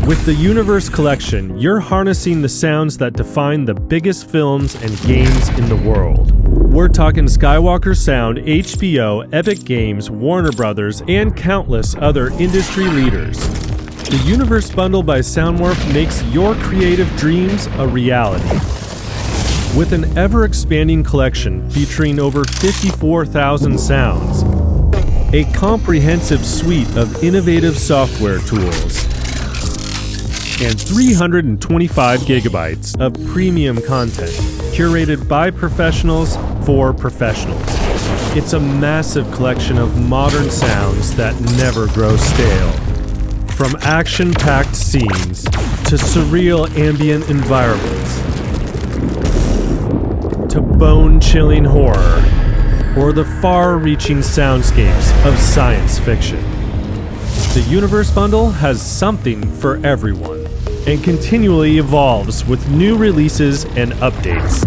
With the Universe Collection, you're harnessing the sounds that define the biggest films and games in the world. We're talking Skywalker Sound, HBO, Epic Games, Warner Brothers, and countless other industry leaders. The Universe Bundle by SoundMorph makes your creative dreams a reality. With an ever-expanding collection featuring over 54,000 sounds, a comprehensive suite of innovative software tools, and 325 gigabytes of premium content curated by professionals for professionals. It's a massive collection of modern sounds that never grow stale. From action-packed scenes to surreal ambient environments to bone-chilling horror or the far-reaching soundscapes of science fiction. The Universe Bundle has something for everyone and continually evolves with new releases and updates.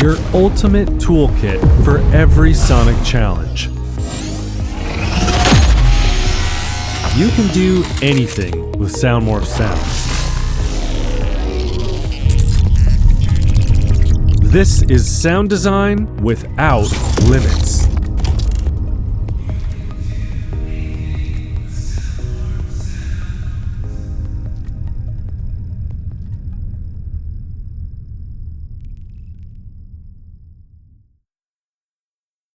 Your ultimate toolkit for every sonic challenge. You can do anything with SoundMorph sounds. This is sound design without limits.